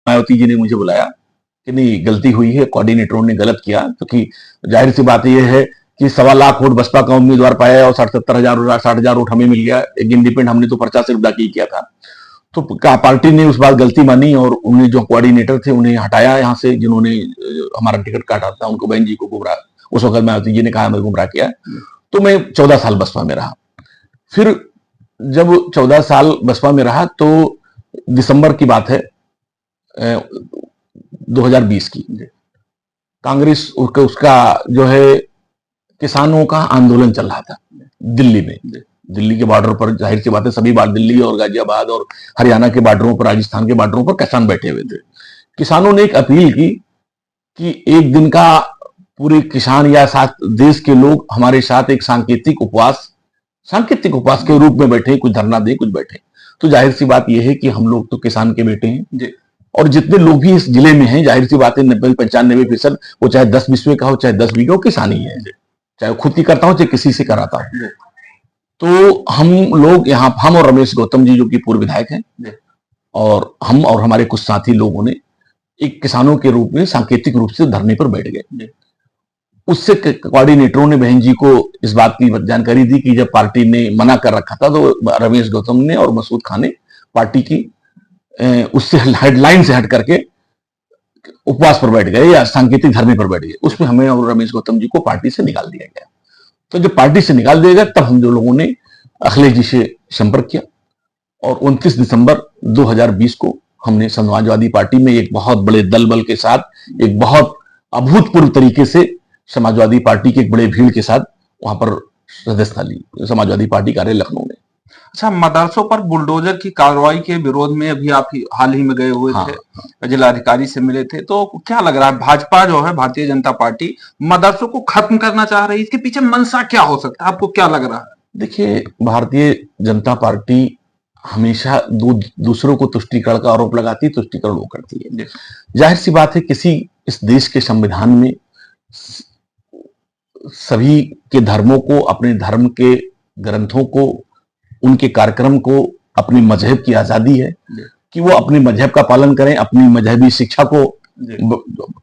मायावती जी ने मुझे बुलाया कि नहीं, गलती हुई है, कोऑर्डिनेटरों ने गलत किया, क्योंकि जाहिर सी बात यह है कि 1.25 लाख वोट बसपा का उम्मीदवार पाया और 60-70 हजार वोट हमें मिल गया। एक इंडिपेंडेंट हमने तो पर्चा सिर्फ दाखिल किया था। तो पार्टी ने उस बात गलती मानी और उन्हें जो कोऑर्डिनेटर थे उन्हें हटाया यहाँ से, जिन्होंने हमारा टिकट काटा था उनको, बहन जी को गुमराह, उस वक्त मायावती जी ने कहा मैं गुमराह किया। तो मैं 14 साल बसपा में रहा। फिर जब 14 साल बसपा में रहा तो दिसंबर की बात है 2020 की, कांग्रेस उसका जो है किसानों का आंदोलन चल रहा था दिल्ली में। दिल्ली के बॉर्डर पर, जाहिर सी बात है, सभी बार दिल्ली और गाजियाबाद और हरियाणा के बॉर्डरों पर, राजस्थान के बॉर्डरों पर किसान बैठे हुए थे। किसानों ने एक अपील की कि एक दिन का पूरे किसान या साथ देश के लोग हमारे साथ एक सांकेतिक उपवास के रूप में बैठे, कुछ धरना दे, कुछ बैठे। तो जाहिर सी बात यह है कि हम लोग तो किसान के बेटे हैं और जितने लोग भी इस जिले में हैं, जाहिर सी बात है 90-95%, वो चाहे 10 बिस्वे का हो, चाहे 10 बीघा हो, किसान ही है, चाहे खुद की करता हो चाहे किसी से कराता हो। तो हम लोग यहाँ, हम और रमेश गौतम जी जो कि पूर्व विधायक हैं, और हम और हमारे कुछ साथी लोगों ने एक किसानों के रूप में सांकेतिक रूप से धरने पर बैठ गए। उससे कोऑर्डिनेटरों ने बहन जी को इस बात की जानकारी दी कि जब पार्टी ने मना कर रखा था तो रमेश गौतम ने और मसूद खान ने पार्टी की उससे हेडलाइन से हट करके उपवास पर बैठ गए या सांकेतिक धरने पर बैठ गए। उसमें हमें और रमेश गौतम जी को पार्टी से निकाल दिया गया। तो जब पार्टी से निकाल दिया गया तब हम जो लोगों ने अखिलेश जी से संपर्क किया और 29 दिसंबर 2020 को हमने समाजवादी पार्टी में एक बहुत बड़े दल बल के साथ, एक बहुत अभूतपूर्व तरीके से समाजवादी पार्टी के एक बड़े भीड़ के साथ वहां पर सदस्यता ली, समाजवादी पार्टी कार्यालय लखनऊ में। अच्छा, मदरसों पर बुलडोजर की कार्रवाई के विरोध में अभी आप हाल ही में गए हुए थे, जिलाधिकारी से मिले थे, तो क्या लग रहा है भाजपा जो है, भारतीय जनता पार्टी मदरसों को खत्म करना चाह रही है, इसके पीछे मंशा क्या हो सकता है, आपको क्या लग रहा है? देखिए, भारतीय जनता पार्टी हमेशा दूसरों को तुष्टीकरण का आरोप लगाती, तुष्टीकरण वो करती है। जाहिर सी बात है, किसी इस देश के संविधान में सभी के धर्मों को, अपने धर्म के ग्रंथों को, उनके कार्यक्रम को, अपनी मजहब की आजादी है कि वो अपने मजहब का पालन करें, अपनी मजहबी शिक्षा को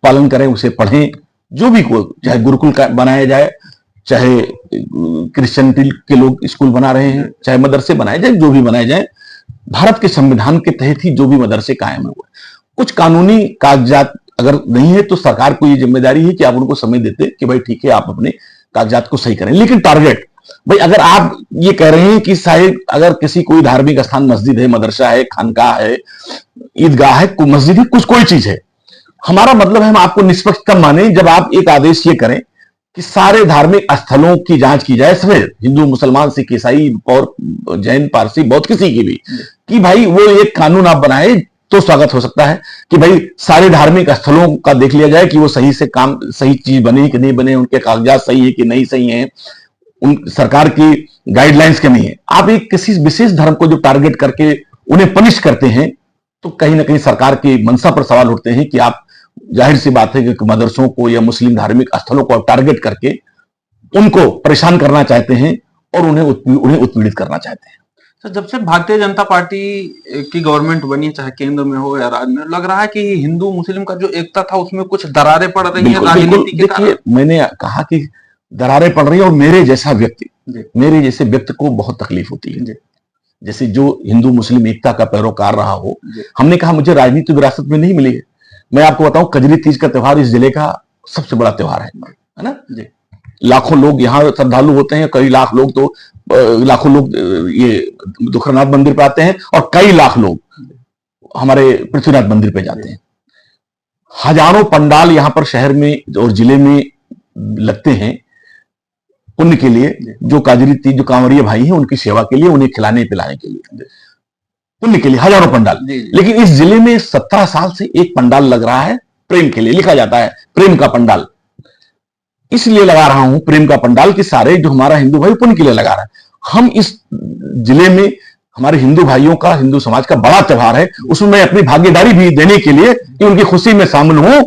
पालन करें, उसे पढ़ें। जो भी को, चाहे गुरुकुल का बनाया जाए, चाहे क्रिश्चियन के लोग स्कूल बना रहे हैं, चाहे मदरसे बनाए जाए, जो भी बनाए जाए, भारत के संविधान के तहत ही जो भी मदरसे कायम हुए। कुछ कानूनी कागजात अगर नहीं है तो सरकार को ये जिम्मेदारी है कि आप उनको समय देते कि भाई ठीक है, आप अपने कागजात को सही करें। लेकिन टारगेट, भाई अगर आप ये कह रहे हैं कि शायद अगर किसी कोई धार्मिक स्थान, मस्जिद है, मदरसा है, खानकाह है, ईदगाह है, मस्जिद है, कुछ कोई चीज है, हमारा मतलब है हम आपको निष्पक्ष तब माने जब आप एक आदेश ये करें कि सारे धार्मिक स्थलों की जांच की जाए, सभी, हिंदू, मुसलमान, सिख, ईसाई और जैन, पारसी, बौद्ध, किसी की भी, कि भाई वो एक कानून आप बनाए तो स्वागत हो सकता है कि भाई सारे धार्मिक स्थलों का देख लिया जाए कि वो सही से काम, सही चीज बने कि नहीं बने, उनके कागजात सही है कि नहीं सही है, उन सरकार की गाइडलाइंस के नहीं है। आप एक किसी विशेष धर्म को जो टारगेट करके उन्हें पनिश करते हैं तो कहीं ना कहीं सरकार की मंशा पर सवाल उठते हैं कि आप, जाहिर सी बात है कि मदरसों को या मुस्लिम धार्मिक स्थलों को टारगेट करके उनको परेशान करना चाहते हैं और उन्हें उत्पीड़ित करना चाहते हैं। तो जब से भारतीय जनता पार्टी की गवर्नमेंट बनी, चाहे केंद्र में हो या राज्य में, लग रहा है कि हिंदू मुस्लिम का जो एकता था उसमें कुछ दरारें पड़ रही है राजनीति के कारण। मैंने कहा कि दरारें पड़ रही है और मेरे जैसे व्यक्ति को बहुत तकलीफ होती है। जैसे जो हिंदू मुस्लिम एकता का पैरोकार रहा हो, हमने कहा मुझे राजनीतिक विरासत में नहीं मिली है। मैं आपको बताऊं, कजरी तीज का त्योहार इस जिले का सबसे बड़ा त्योहार है ना। लाखों लोग यहाँ श्रद्धालु होते हैं, कई लाख लोग तो लाखों लोग ये दुखरनाथ मंदिर पे आते हैं और कई लाख लोग हमारे पृथ्वीनाथ मंदिर पे जाते हैं। हजारों पंडाल यहाँ पर शहर में और जिले में लगते हैं पुण्य के लिए, जो काजरी तीज, जो कांवरिया भाई हैं उनकी सेवा के लिए, उन्हें खिलाने पिलाने के लिए, पुण्य के लिए हजारों पंडाल। लेकिन इस जिले में 17 साल से एक पंडाल लग रहा है प्रेम के लिए, लिखा जाता है प्रेम का पंडाल। इसलिए लगा रहा हूं प्रेम का पंडाल कि सारे जो हमारा हिंदू भाई पुण्य के लिए लगा रहा है। हम इस जिले में हमारे हिंदू भाइयों का, हिंदू समाज का बड़ा त्योहार है, उसमें मैं अपनी भागीदारी भी देने के लिए कि उनकी खुशी में शामिल हूं,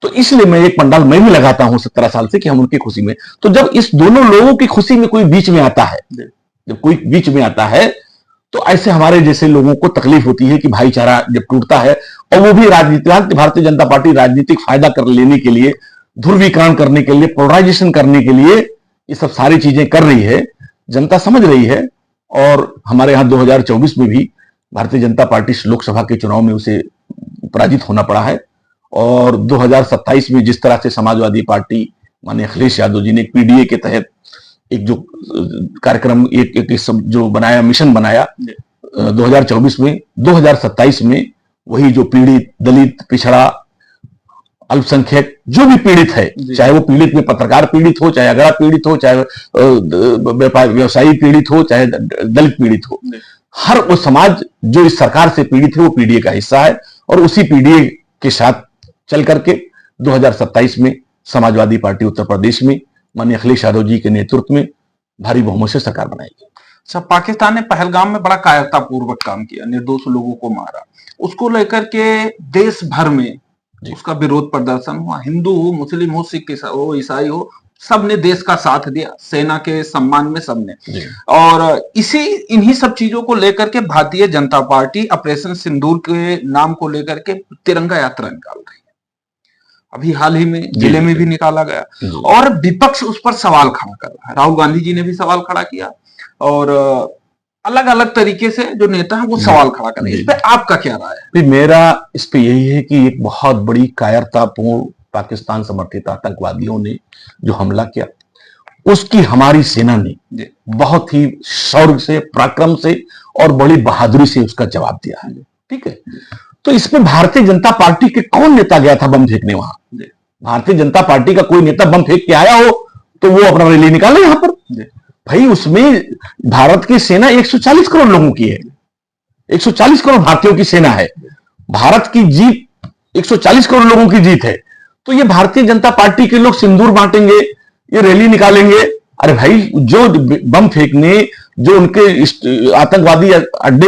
तो इसलिए मैं एक पंडाल मैं भी लगाता हूं 17 साल से कि हम उनकी खुशी में। तो जब इस दोनों लोगों की खुशी में कोई बीच में आता है, जब कोई बीच में आता है तो ऐसे हमारे जैसे लोगों को तकलीफ होती है कि भाईचारा जब टूटता है, और वो भी राजनीति, भारतीय जनता पार्टी राजनीतिक फायदा कर लेने के लिए, ध्रुवीकरण करने के लिए, पोलराइजेशन करने के लिए ये सब सारी चीजें कर रही है। जनता समझ रही है, और हमारे यहाँ 2024 में भी भारतीय जनता पार्टी लोकसभा के चुनाव में उसे पराजित होना पड़ा है। और 2027 में जिस तरह से समाजवादी पार्टी माननीय अखिलेश यादव जी ने पीडीए के तहत एक जो कार्यक्रम एक जो बनाया, मिशन बनाया 2024 में, 2027 में वही जो पीड़ित, दलित, पिछड़ा, अल्पसंख्यक जो भी पीड़ित है, चाहे वो पीड़ित में पत्रकार पीड़ित हो, चाहे अगड़ा पीड़ित हो, चाहे व्यवसायी पीड़ित हो, चाहे दलित पीड़ित हो, हर वो समाज जो इस सरकार से पीड़ित है वो पीडीए का हिस्सा है। और उसी पीडीए के साथ चल करके 2027 में समाजवादी पार्टी उत्तर प्रदेश में माननीय अखिलेश यादव जी के नेतृत्व में भारी बहुमत से सरकार बनाएगी। सब पाकिस्तान ने पहलगाम में बड़ा कायरतापूर्वक काम किया, निर्दोष लोगों को मारा, उसको लेकर के देश भर में उसका विरोध प्रदर्शन हुआ। हिंदू हो, मुस्लिम हो, सिख हो, ईसाई हो, सबने देश का साथ दिया, सेना के सम्मान में सबने। और इन्हीं सब चीजों को लेकर के भारतीय जनता पार्टी ऑपरेशन सिंदूर के नाम को लेकर के तिरंगा यात्रा निकाल रही है। अभी हाल ही में जिले में भी निकाला गया, और विपक्ष उस पर सवाल खड़ा कर रहा है। राहुल गांधी जी ने भी सवाल खड़ा किया, और अलग अलग तरीके से जो नेता हैं वो सवाल खड़ा कर रहे हैं। इस पे आपका क्या राय है? मेरा इस पे यही है कि एक बहुत बड़ी कायरतापूर्ण पाकिस्तान समर्थित आतंकवादियों ने जो हमला किया, उसकी हमारी सेना ने बहुत ही शौर्य से, पराक्रम से और बड़ी बहादुरी से उसका जवाब दिया है। ठीक है, तो इसमें भारतीय जनता पार्टी के कौन नेता गया था बम फेंकने? वहां भारतीय जनता पार्टी का कोई नेता बम फेंक के आया हो तो वो अपना रैली निकाले यहां पर? भाई, उसमें भारत की सेना 140 करोड़ लोगों की है, 140 करोड़ भारतीयों की सेना है। भारत की जीत 140 करोड़ लोगों की जीत है। तो ये भारतीय जनता पार्टी के लोग सिंदूर बांटेंगे, ये रैली निकालेंगे? अरे भाई, जो बम फेंकने, जो उनके आतंकवादी अड्डे